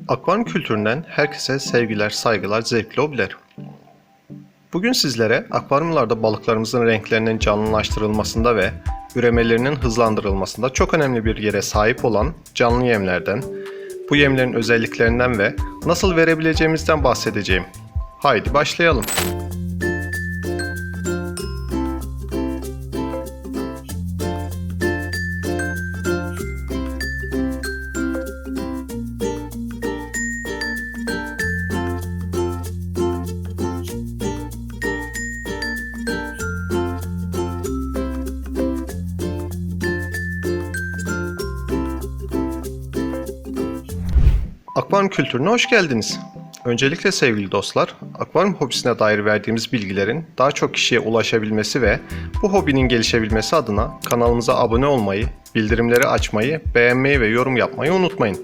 Akvaryum kültüründen herkese sevgiler, saygılar, zevkli hobiler. Bugün sizlere akvaryumlarda balıklarımızın renklerinin canlılaştırılmasında ve üremelerinin hızlandırılmasında çok önemli bir yere sahip olan canlı yemlerden, bu yemlerin özelliklerinden ve nasıl verebileceğimizden bahsedeceğim. Haydi başlayalım. Akvaryum kültürüne hoş geldiniz. Öncelikle sevgili dostlar, akvaryum hobisine dair verdiğimiz bilgilerin daha çok kişiye ulaşabilmesi ve bu hobinin gelişebilmesi adına kanalımıza abone olmayı, bildirimleri açmayı, beğenmeyi ve yorum yapmayı unutmayın.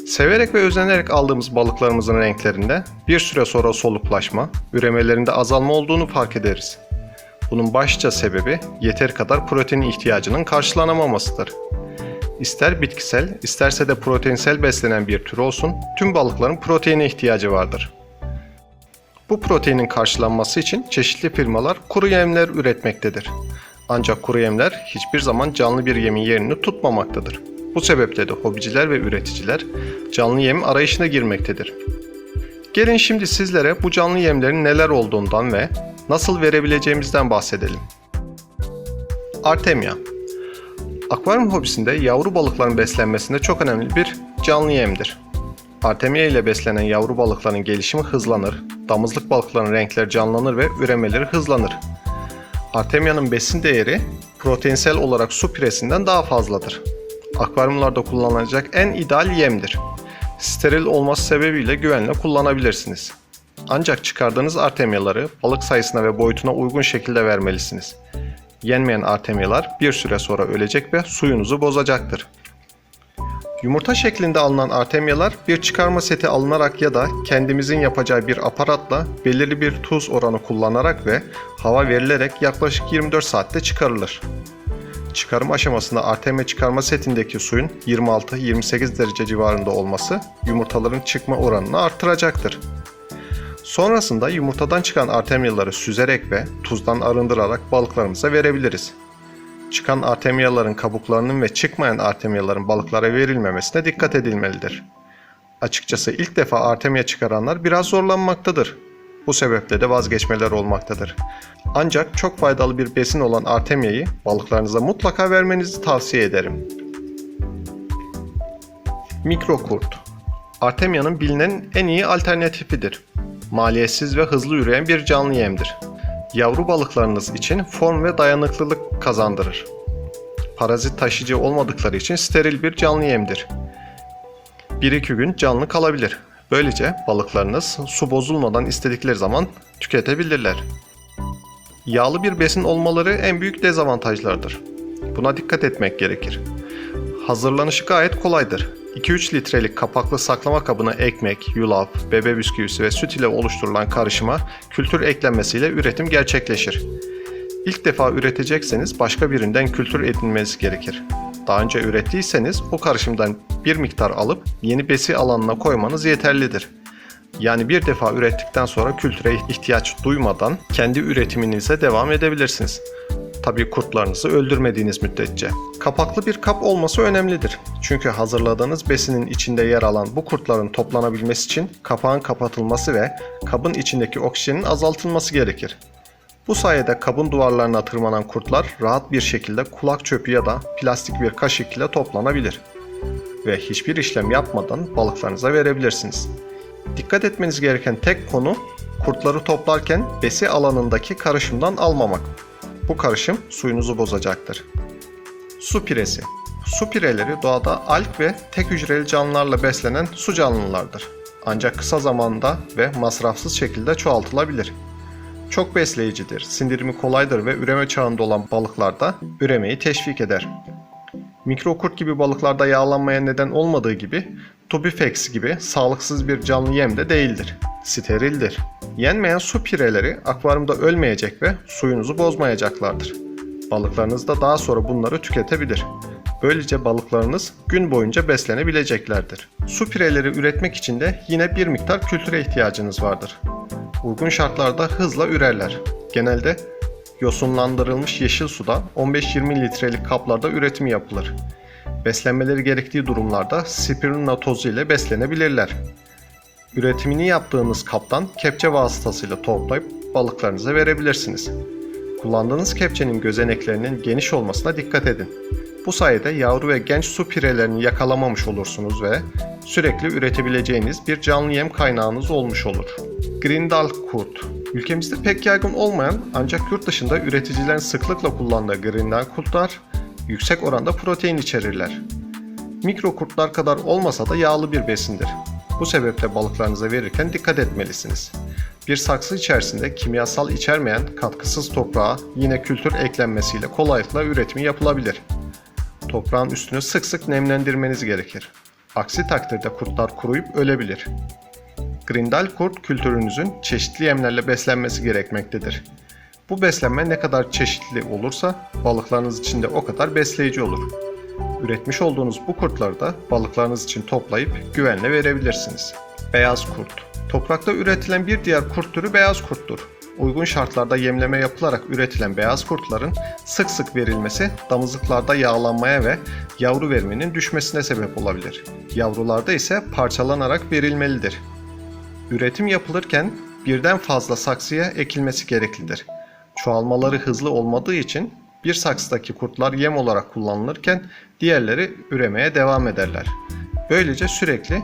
Severek ve özenerek aldığımız balıklarımızın renklerinde bir süre sonra soluklaşma, üremelerinde azalma olduğunu fark ederiz. Bunun başlıca sebebi yeteri kadar protein ihtiyacının karşılanamamasıdır. İster bitkisel, isterse de proteinsel beslenen bir tür olsun, tüm balıkların proteine ihtiyacı vardır. Bu proteinin karşılanması için çeşitli firmalar kuru yemler üretmektedir. Ancak kuru yemler hiçbir zaman canlı bir yemin yerini tutmamaktadır. Bu sebeple de hobiciler ve üreticiler canlı yem arayışına girmektedir. Gelin şimdi sizlere bu canlı yemlerin neler olduğundan ve nasıl verebileceğimizden bahsedelim. Artemia akvaryum hobisinde yavru balıkların beslenmesinde çok önemli bir canlı yemdir. Artemia ile beslenen yavru balıkların gelişimi hızlanır, damızlık balıkların renkleri canlanır ve üremeleri hızlanır. Artemia'nın besin değeri proteinsel olarak su piresinden daha fazladır. Akvaryumlarda kullanılacak en ideal yemdir. Steril olması sebebiyle güvenle kullanabilirsiniz. Ancak çıkardığınız artemiaları balık sayısına ve boyutuna uygun şekilde vermelisiniz. Yenmeyen artemialar bir süre sonra ölecek ve suyunuzu bozacaktır. Yumurta şeklinde alınan artemialar bir çıkarma seti alınarak ya da kendimizin yapacağı bir aparatla belirli bir tuz oranı kullanarak ve hava verilerek yaklaşık 24 saatte çıkarılır. Çıkarım aşamasında artemia çıkarma setindeki suyun 26-28 derece civarında olması yumurtaların çıkma oranını arttıracaktır. Sonrasında yumurtadan çıkan artemiaları süzerek ve tuzdan arındırarak balıklarımıza verebiliriz. Çıkan artemiaların kabuklarının ve çıkmayan artemiaların balıklara verilmemesine dikkat edilmelidir. Açıkçası ilk defa artemia çıkaranlar biraz zorlanmaktadır. Bu sebeple de vazgeçmeler olmaktadır. Ancak çok faydalı bir besin olan artemiayı balıklarınıza mutlaka vermenizi tavsiye ederim. Mikrokurt Artemia'nın bilinen en iyi alternatifidir. Maliyetsiz ve hızlı üreyen bir canlı yemdir. Yavru balıklarınız için form ve dayanıklılık kazandırır. Parazit taşıyıcı olmadıkları için steril bir canlı yemdir. 1-2 gün canlı kalabilir. Böylece balıklarınız su bozulmadan istedikleri zaman tüketebilirler. Yağlı bir besin olmaları en büyük dezavantajlardır. Buna dikkat etmek gerekir. Hazırlanışı gayet kolaydır. 2-3 litrelik kapaklı saklama kabına ekmek, yulaf, bebe bisküvisi ve süt ile oluşturulan karışıma kültür eklenmesiyle üretim gerçekleşir. İlk defa üretecekseniz başka birinden kültür edinmeniz gerekir. Daha önce ürettiyseniz o karışımdan bir miktar alıp yeni besi alanına koymanız yeterlidir. Yani bir defa ürettikten sonra kültüre ihtiyaç duymadan kendi üretiminize devam edebilirsiniz. Tabii kurtlarınızı öldürmediğiniz müddetçe. Kapaklı bir kap olması önemlidir. Çünkü hazırladığınız besinin içinde yer alan bu kurtların toplanabilmesi için kapağın kapatılması ve kabın içindeki oksijenin azaltılması gerekir. Bu sayede kabın duvarlarına tırmanan kurtlar rahat bir şekilde kulak çöpü ya da plastik bir kaşık ile toplanabilir. Ve hiçbir işlem yapmadan balıklarınıza verebilirsiniz. Dikkat etmeniz gereken tek konu kurtları toplarken besi alanındaki karışımdan almamak. Bu karışım suyunuzu bozacaktır. Su piresi. Su pireleri doğada alg ve tek hücreli canlılarla beslenen su canlılardır. Ancak kısa zamanda ve masrafsız şekilde çoğaltılabilir. Çok besleyicidir, sindirimi kolaydır ve üreme çağında olan balıklarda üremeyi teşvik eder. Mikrokurt gibi balıklarda yağlanmaya neden olmadığı gibi Tubifex gibi sağlıksız bir canlı yem de değildir. Sterildir. Yenmeyen su pireleri akvaryumda ölmeyecek ve suyunuzu bozmayacaklardır. Balıklarınız da daha sonra bunları tüketebilir. Böylece balıklarınız gün boyunca beslenebileceklerdir. Su pireleri üretmek için de yine bir miktar kültüre ihtiyacınız vardır. Uygun şartlarda hızla ürerler. Genelde yosunlandırılmış yeşil suda 15-20 litrelik kaplarda üretimi yapılır. Beslenmeleri gerektiği durumlarda spirulina tozu ile beslenebilirler. Üretimini yaptığınız kaptan kepçe vasıtasıyla toplayıp balıklarınıza verebilirsiniz. Kullandığınız kepçenin gözeneklerinin geniş olmasına dikkat edin. Bu sayede yavru ve genç su pirelerini yakalamamış olursunuz ve sürekli üretebileceğiniz bir canlı yem kaynağınız olmuş olur. Grindal kurt. Ülkemizde pek yaygın olmayan ancak yurt dışında üreticilerin sıklıkla kullandığı grindal kurtlar yüksek oranda protein içerirler. Mikro kurtlar kadar olmasa da yağlı bir besindir. Bu sebeple balıklarınıza verirken dikkat etmelisiniz. Bir saksı içerisinde kimyasal içermeyen katkısız toprağa yine kültür eklenmesiyle kolaylıkla üretimi yapılabilir. Toprağın üstünü sık sık nemlendirmeniz gerekir. Aksi takdirde kurtlar kuruyup ölebilir. Grindal kurt kültürünüzün çeşitli yemlerle beslenmesi gerekmektedir. Bu beslenme ne kadar çeşitli olursa balıklarınız için de o kadar besleyici olur. Üretmiş olduğunuz bu kurtları da balıklarınız için toplayıp güvenle verebilirsiniz. Beyaz kurt. Toprakta üretilen bir diğer kurt türü beyaz kurttur. Uygun şartlarda yemleme yapılarak üretilen beyaz kurtların sık sık verilmesi damızlıklarda yağlanmaya ve yavru vermenin düşmesine sebep olabilir. Yavrularda ise parçalanarak verilmelidir. Üretim yapılırken birden fazla saksıya ekilmesi gereklidir. Çoğalmaları hızlı olmadığı için bir saksıdaki kurtlar yem olarak kullanılırken diğerleri üremeye devam ederler. Böylece sürekli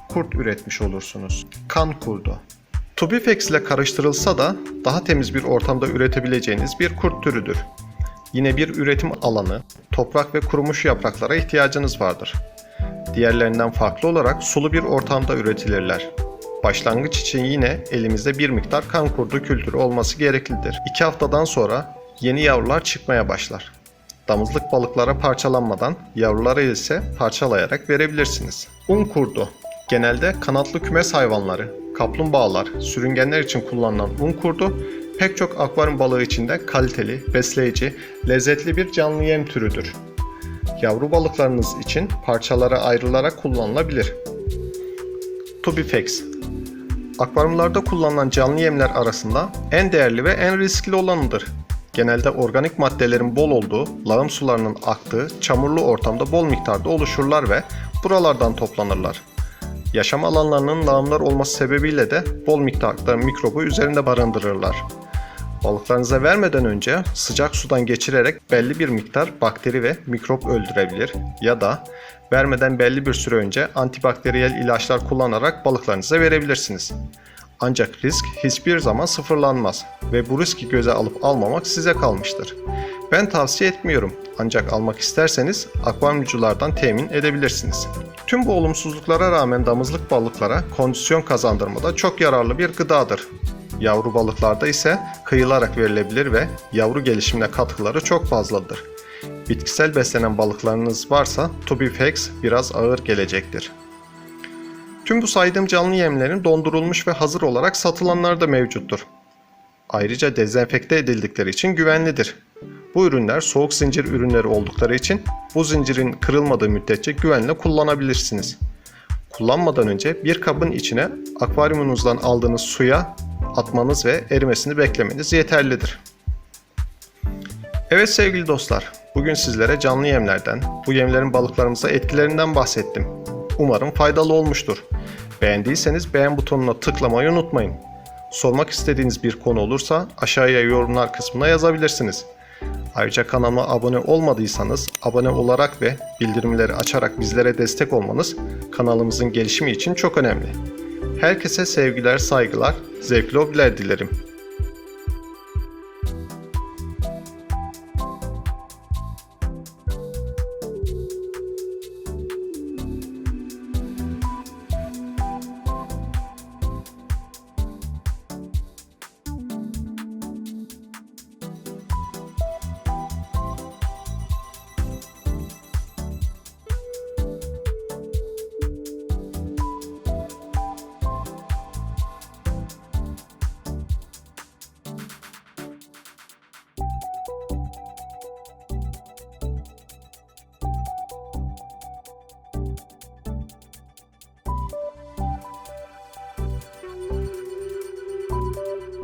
kurt üretmiş olursunuz. Kan kurdu. Tubifex ile karıştırılsa da daha temiz bir ortamda üretebileceğiniz bir kurt türüdür. Yine bir üretim alanı, toprak ve kurumuş yapraklara ihtiyacınız vardır. Diğerlerinden farklı olarak sulu bir ortamda üretilirler. Başlangıç için yine elimizde bir miktar kan kurdu kültürü olması gereklidir. 2 haftadan sonra yeni yavrular çıkmaya başlar. Damızlık balıklara parçalanmadan, yavruları ise parçalayarak verebilirsiniz. Un kurdu. Genelde kanatlı kümes hayvanları, kaplumbağalar, sürüngenler için kullanılan un kurdu, pek çok akvaryum balığı için de kaliteli, besleyici, lezzetli bir canlı yem türüdür. Yavru balıklarınız için parçalara ayrılarak kullanılabilir. Tubifex. Akvaryumlarda kullanılan canlı yemler arasında en değerli ve en riskli olanıdır. Genelde organik maddelerin bol olduğu, lağım sularının aktığı, çamurlu ortamda bol miktarda oluşurlar ve buralardan toplanırlar. Yaşam alanlarının lağımlar olması sebebiyle de bol miktarda mikrobu üzerinde barındırırlar. Balıklarınıza vermeden önce sıcak sudan geçirerek belli bir miktar bakteri ve mikrop öldürebilir ya da vermeden belli bir süre önce antibakteriyel ilaçlar kullanarak balıklarınıza verebilirsiniz. Ancak risk hiçbir zaman sıfırlanmaz ve bu riski göze alıp almamak size kalmıştır. Ben tavsiye etmiyorum ancak almak isterseniz akvaryumculardan temin edebilirsiniz. Tüm bu olumsuzluklara rağmen damızlık balıklara kondisyon kazandırmada çok yararlı bir gıdadır. Yavru balıklarda ise kıyılarak verilebilir ve yavru gelişimine katkıları çok fazladır. Bitkisel beslenen balıklarınız varsa Tubifex biraz ağır gelecektir. Tüm bu saydığım canlı yemlerin dondurulmuş ve hazır olarak satılanlar da mevcuttur. Ayrıca dezenfekte edildikleri için güvenlidir. Bu ürünler soğuk zincir ürünleri oldukları için bu zincirin kırılmadığı müddetçe güvenle kullanabilirsiniz. Kullanmadan önce bir kabın içine akvaryumunuzdan aldığınız suya atmanız ve erimesini beklemeniz yeterlidir. Evet sevgili dostlar, bugün sizlere canlı yemlerden, bu yemlerin balıklarımıza etkilerinden bahsettim. Umarım faydalı olmuştur. Beğendiyseniz beğen butonuna tıklamayı unutmayın. Sormak istediğiniz bir konu olursa aşağıya yorumlar kısmına yazabilirsiniz. Ayrıca kanalıma abone olmadıysanız abone olarak ve bildirimleri açarak bizlere destek olmanız kanalımızın gelişimi için çok önemli. Herkese sevgiler, saygılar, zevkli hobiler dilerim.